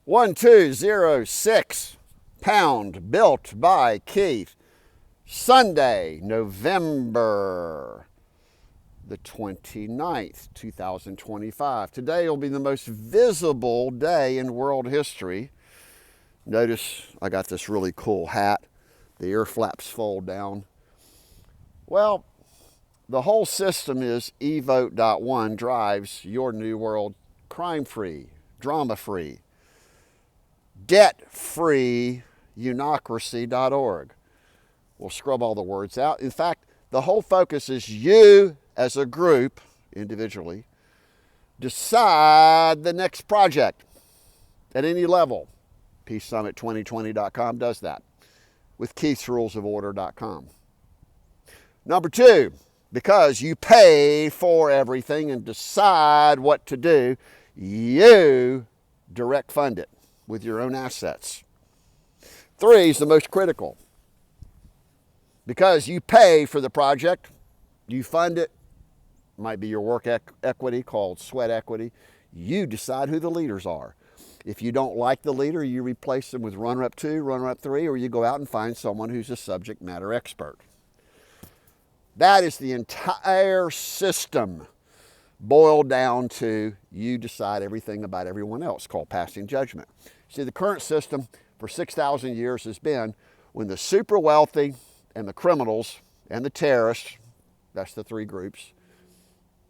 1206 pound built by Keith. Sunday, November the 29th, 2025. Today will be the most visible day in world history. Notice I got this really cool hat. The ear flaps fold down. Well, the whole system is Evote.one drives your new world crime-free, drama-free, debt-free unocracy.org. We'll scrub all the words out. In fact, the whole focus is you as a group, individually, decide the next project at any level. PeaceSummit2020.com does that with KeithsRulesOfOrder.com. Number two, because you pay for everything and decide what to do, you direct fund it with your own assets. Three is the most critical. Because you pay for the project, you fund it, might be your work equity called sweat equity, you decide who the leaders are. If you don't like the leader, you replace them with runner-up 2, runner-up 3, or you go out and find someone who's a subject matter expert. That is the entire system boiled down to you decide everything about everyone else, called passing judgment. See, the current system for 6,000 years has been when the super wealthy and the criminals and the terrorists, that's the three groups,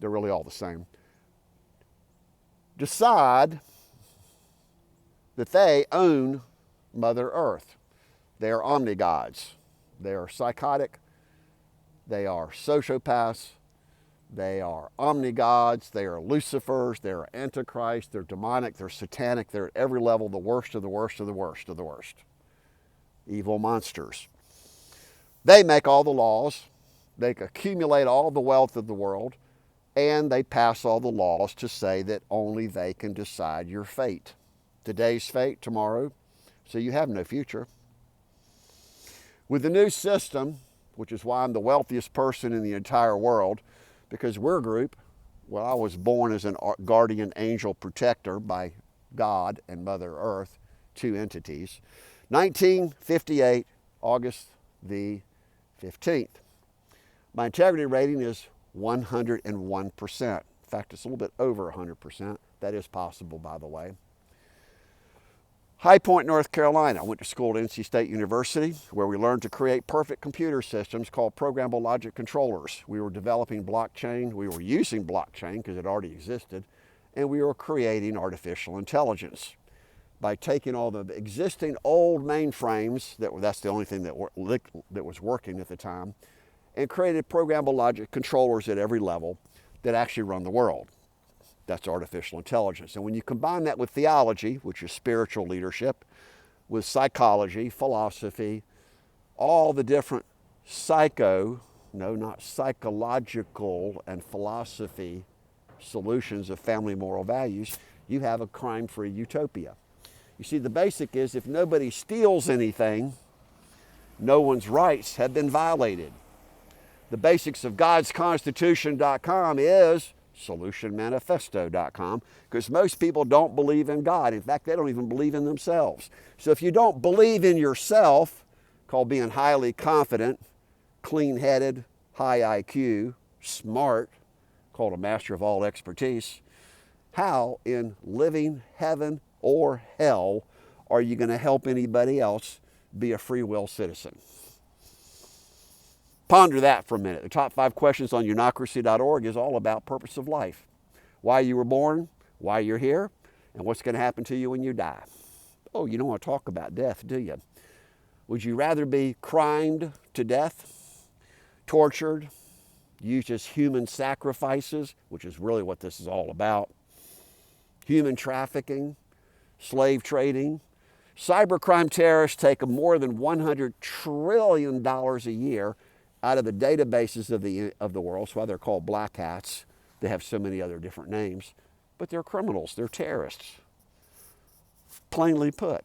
they're really all the same, decide that they own Mother Earth. They are omnigods. They are psychotic. They are sociopaths. They are omnigods. They are Lucifers. They are antichrist. They're demonic. They're satanic. They're at every level the worst of the worst of the worst of the worst. Evil monsters. They make all the laws. They accumulate all the wealth of the world. And they pass all the laws to say that only they can decide your fate. Today's fate, tomorrow, so you have no future. With the new system, which is why I'm the wealthiest person in the entire world, because we're a group. Well, I was born as a guardian angel protector by God and Mother Earth, two entities. 1958, August the 15th. My integrity rating is 101%. In fact, it's a little bit over 100%. That is possible, by the way. High Point, North Carolina. I went to school at NC State University, where we learned to create perfect computer systems called programmable logic controllers. We were developing blockchain. We were using blockchain because it already existed. And we were creating artificial intelligence by taking all the existing old mainframes, that's the only thing that was working at the time, and created programmable logic controllers at every level that actually run the world. That's artificial intelligence. And when you combine that with theology, which is spiritual leadership, with psychology, philosophy, all the different psychological and philosophy solutions of family moral values, you have a crime-free utopia. You see, the basic is if nobody steals anything, no one's rights have been violated. The basics of GodsConstitution.com is SolutionManifesto.com, because most people don't believe in God. In fact, they don't even believe in themselves. So if you don't believe in yourself, called being highly confident, clean-headed, high IQ, smart, called a master of all expertise, how in living heaven or hell are you going to help anybody else be a free will citizen? Ponder that for a minute. The top 5 questions on unocracy.org is all about purpose of life. Why you were born, why you're here, and what's going to happen to you when you die. Oh, you don't want to talk about death, do you? Would you rather be crimed to death, tortured, used as human sacrifices, which is really what this is all about, human trafficking, slave trading? Cybercrime terrorists take more than $100 trillion a year out of the databases of the world. That's why they're called black hats. They have so many other different names. But they're criminals. They're terrorists, plainly put.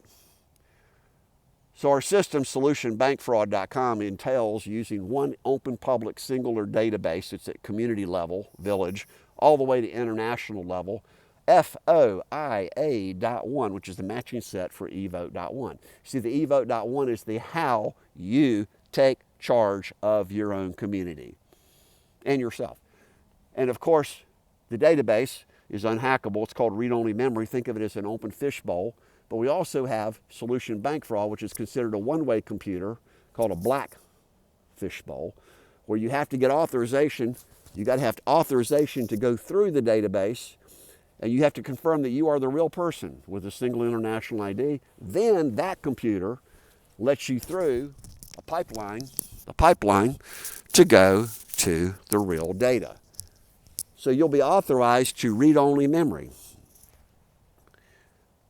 So our system, solutionbankfraud.com, entails using one open public singular database. It's at community level, village, all the way to international level, FOIA.ONE, which is the matching set for Evote.one. See, the Evote.one is the how you take charge of your own community and yourself. And of course, the database is unhackable. It's called read-only memory. Think of it as an open fishbowl. But we also have solution bank fraud, which is considered a one-way computer called a black fishbowl, where you have to get authorization. You got to have authorization to go through the database, and you have to confirm that you are the real person with a single international ID. Then that computer lets you through a pipeline to go to the real data. So you'll be authorized to read-only memory.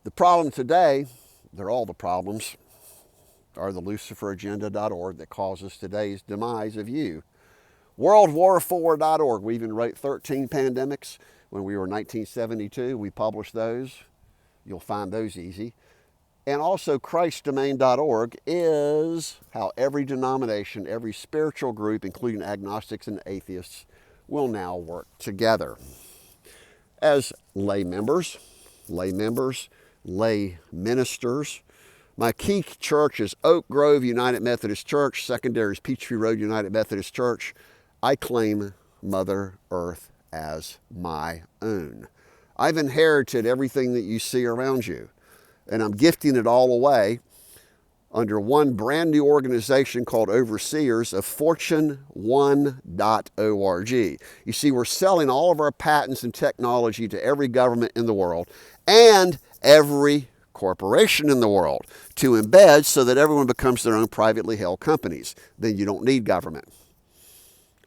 The problem today, they're all the problems, are the LuciferAgenda.org that causes today's demise of you. WorldWar4.org, we even wrote 13 pandemics. When we were in 1972, we published those. You'll find those easy. And also ChristDomain.org is how every denomination, every spiritual group, including agnostics and atheists, will now work together. As lay ministers, my key church is Oak Grove United Methodist Church. Secondary is Peachtree Road United Methodist Church. I claim Mother Earth as my own. I've inherited everything that you see around you, and I'm gifting it all away under one brand new organization called Overseers of Fortune1.org. You see, we're selling all of our patents and technology to every government in the world and every corporation in the world to embed so that everyone becomes their own privately held companies. Then you don't need government.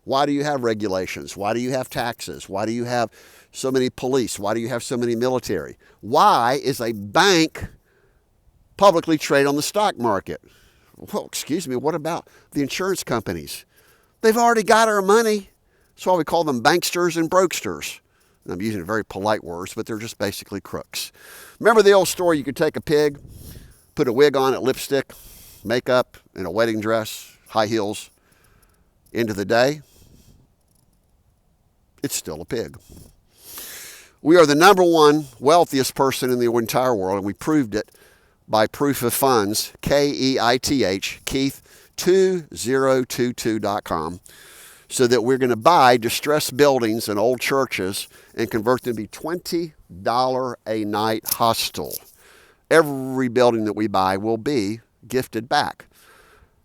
Why do you have regulations? Why do you have taxes? Why do you have so many police? Why do you have so many military? Why is a bank publicly trade on the stock market? Well, excuse me, what about the insurance companies? They've already got our money. That's why we call them banksters and brokesters. And I'm using very polite words, but they're just basically crooks. Remember the old story, you could take a pig, put a wig on it, lipstick, makeup, and a wedding dress, high heels, into the day? It's still a pig. We are the number one wealthiest person in the entire world, and we proved it by proof of funds, KEITH, Keith2022.com, so that we're going to buy distressed buildings and old churches and convert them to be $20 a night hostel. Every building that we buy will be gifted back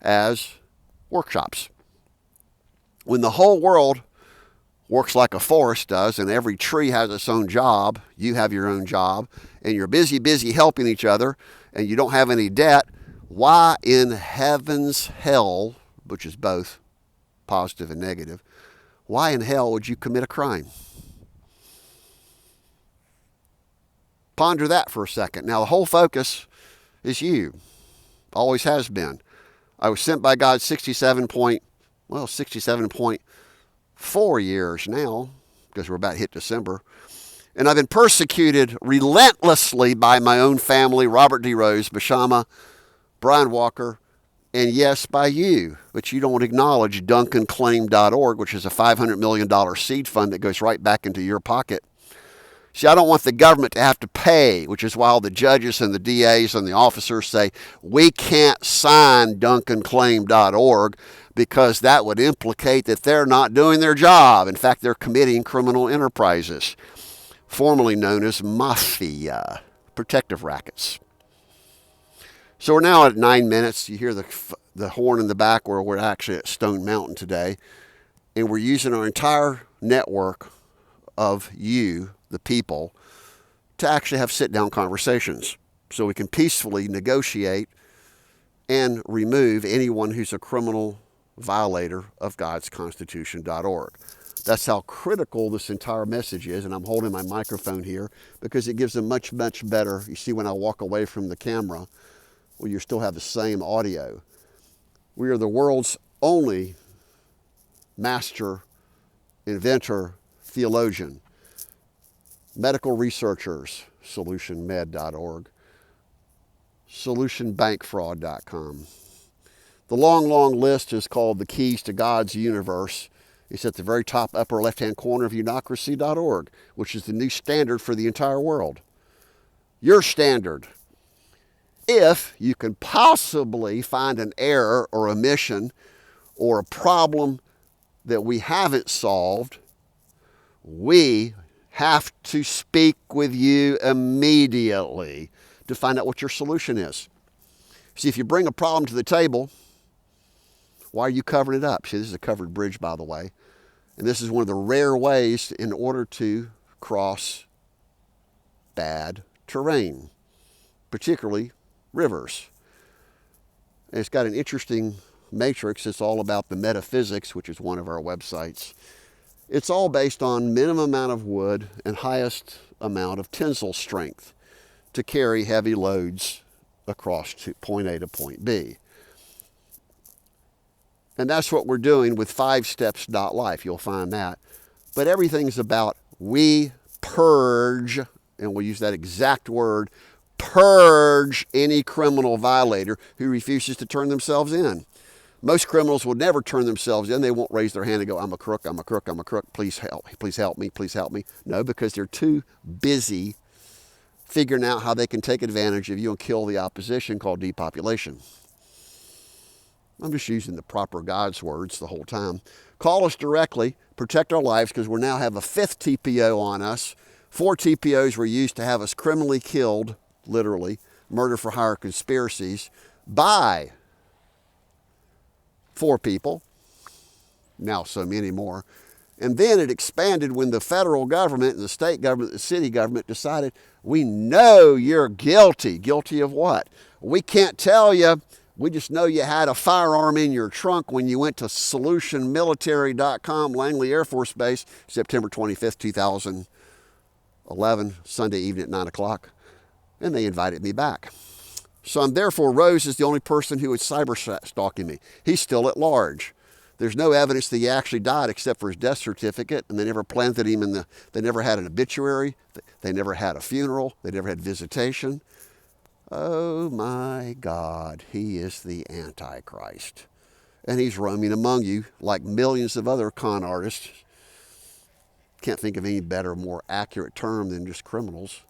as workshops. When the whole world works like a forest does, and every tree has its own job, you have your own job, and you're busy helping each other, and you don't have any debt, why in heaven's hell, which is both positive and negative, why in hell would you commit a crime? Ponder that for a second. Now, the whole focus is you. Always has been. I was sent by God 67.4 years now, because we're about to hit December. And I've been persecuted relentlessly by my own family, Robert D. Rose, Bashama, Brian Walker, and yes, by you. But you don't acknowledge DuncanClaim.org, which is a $500 million seed fund that goes right back into your pocket. See, I don't want the government to have to pay, which is why all the judges and the DAs and the officers say, we can't sign DuncanClaim.org because that would implicate that they're not doing their job. In fact, they're committing criminal enterprises, formerly known as mafia, protective rackets. So we're now at 9 minutes. You hear the horn in the back where we're actually at Stone Mountain today. And we're using our entire network of you, the people, to actually have sit-down conversations so we can peacefully negotiate and remove anyone who's a criminal violator of God's Constitution.org. That's how critical this entire message is, and I'm holding my microphone here because it gives a much better, you see when I walk away from the camera, well, you still have the same audio. We are the world's only master, inventor, theologian, medical researchers, solutionmed.org, solutionbankfraud.com. The long list is called The Keys to God's Universe, It's at the very top upper left-hand corner of unocracy.org, which is the new standard for the entire world. Your standard. If you can possibly find an error or omission or a problem that we haven't solved, we have to speak with you immediately to find out what your solution is. See, if you bring a problem to the table, why are you covering it up? See, this is a covered bridge, by the way. And this is one of the rare ways in order to cross bad terrain, particularly rivers. And it's got an interesting matrix. It's all about the metaphysics, which is one of our websites. It's all based on minimum amount of wood and highest amount of tensile strength to carry heavy loads across to point A to point B. And that's what we're doing with 5steps.life. You'll find that. But everything's about we purge, and we'll use that exact word, purge any criminal violator who refuses to turn themselves in. Most criminals will never turn themselves in. They won't raise their hand and go, I'm a crook, I'm a crook, I'm a crook, please help me, please help me, please help me. No, because they're too busy figuring out how they can take advantage of you and kill the opposition, called depopulation. I'm just using the proper God's words the whole time. Call us directly, protect our lives, because we now have a 5th TPO on us. 4 TPOs were used to have us criminally killed, literally, murder for hire conspiracies, by 4 people, now so many more. And then it expanded when the federal government and the state government, the city government decided, we know you're guilty. Guilty of what? We can't tell you. We just know you had a firearm in your trunk when you went to solutionmilitary.com, Langley Air Force Base, September 25th, 2011, Sunday evening at 9 o'clock. And they invited me back. So therefore, Rose is the only person who is cyber stalking me. He's still at large. There's no evidence that he actually died except for his death certificate, and they never planted him they never had an obituary, they never had a funeral, they never had visitation. Oh my God, he is the Antichrist. And he's roaming among you like millions of other con artists. Can't think of any better, more accurate term than just criminals.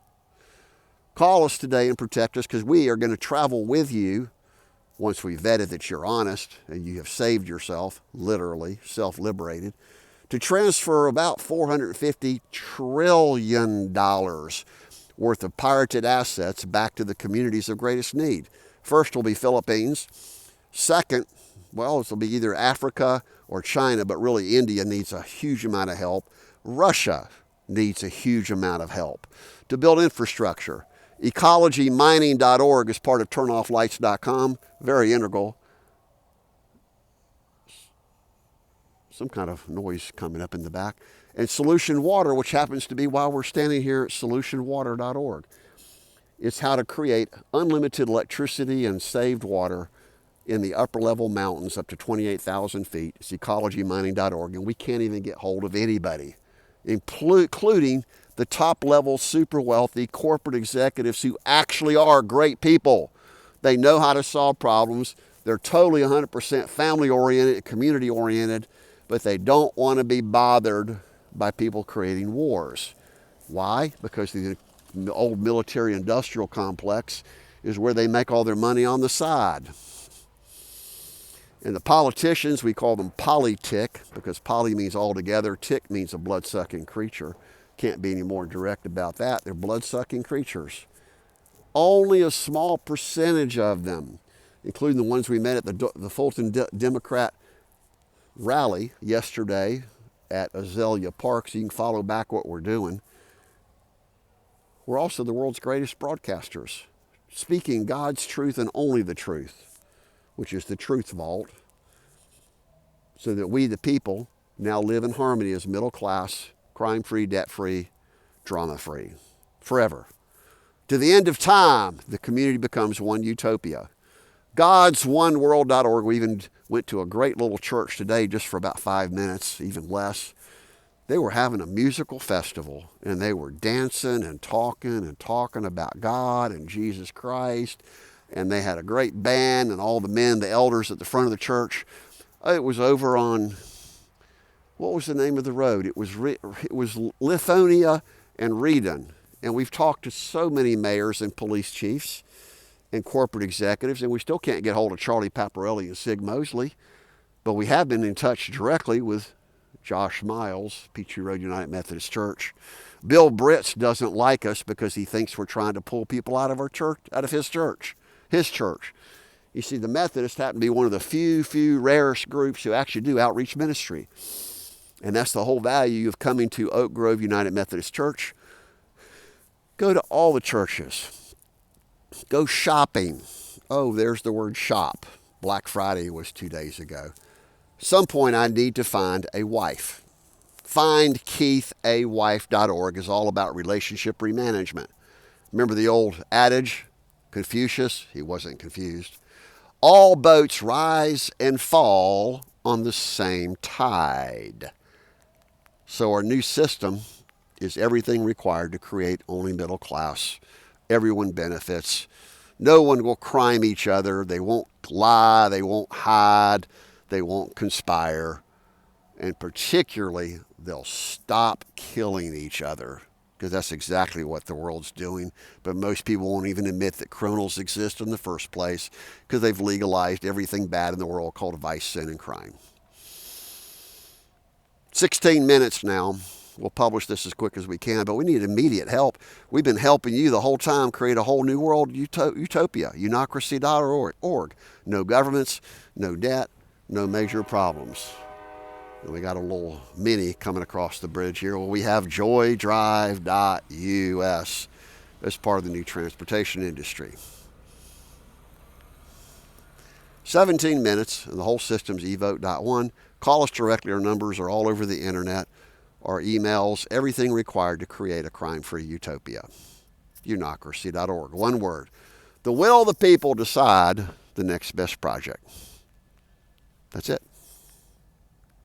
Call us today and protect us, because we are going to travel with you once we've vetted that you're honest and you have saved yourself, literally, self-liberated, to transfer about $450 trillion worth of pirated assets back to the communities of greatest need. First will be Philippines. Second, well, this will be either Africa or China, but really India needs a huge amount of help. Russia needs a huge amount of help to build infrastructure. EcologyMining.org is part of TurnOffLights.com, very integral. Some kind of noise coming up in the back. And Solution Water, which happens to be while we're standing here at solutionwater.org. It's how to create unlimited electricity and saved water in the upper level mountains up to 28,000 feet. It's EcologyMining.org, and we can't even get hold of anybody, including the top level super wealthy corporate executives who actually are great people. They know how to solve problems. They're totally 100% family oriented, community oriented, but they don't want to be bothered by people creating wars. Why? Because the old military industrial complex is where they make all their money on the side. And the politicians, we call them politic, because poly means all together, tick means a blood-sucking creature. Can't be any more direct about that. They're blood-sucking creatures. Only a small percentage of them, including the ones we met at the Fulton Democrat rally yesterday at Azalea Park, so you can follow back what we're doing. We're also the world's greatest broadcasters, speaking God's truth and only the truth, which is the Truth Vault, so that we, the people, now live in harmony as middle class, crime-free, debt-free, drama-free, forever. To the end of time, the community becomes one utopia. Gods1world.org. We even went to a great little church today just for about 5 minutes, even less. They were having a musical festival, and they were dancing and talking about God and Jesus Christ, and they had a great band and all the men, the elders at the front of the church. It was over on what was the name of the road? It was Lithonia and Redon. And we've talked to so many mayors and police chiefs and corporate executives, and we still can't get hold of Charlie Paparelli and Sig Mosley. But we have been in touch directly with Josh Miles, Peachtree Road United Methodist Church. Bill Britz doesn't like us because he thinks we're trying to pull people out of our church, out of his church. You see, the Methodists happen to be one of the few rarest groups who actually do outreach ministry. And that's the whole value of coming to Oak Grove United Methodist Church. Go to all the churches. Go shopping. Oh, there's the word shop. Black Friday was 2 days ago. Some point I need to find a wife. FindKeithAwife.org is all about relationship remanagement. Remember the old adage, Confucius? He wasn't confused. All boats rise and fall on the same tide. So our new system is everything required to create only middle class. Everyone benefits. No one will crime each other. They won't lie. They won't hide. They won't conspire. And particularly, they'll stop killing each other, because that's exactly what the world's doing. But most people won't even admit that criminals exist in the first place, because they've legalized everything bad in the world called vice, sin, and crime. 16 minutes now. We'll publish this as quick as we can, but we need immediate help. We've been helping you the whole time create a whole new world utopia, unocracy.org. No governments, no debt, no major problems. And we got a little mini coming across the bridge here. Well, we have joydrive.us as part of the new transportation industry. 17 minutes, and the whole system's Evote.one. Call us directly. Our numbers are all over the internet. Our emails, everything required to create a crime-free utopia. Unocracy.org. One word. The will of the people decide the next best project. That's it.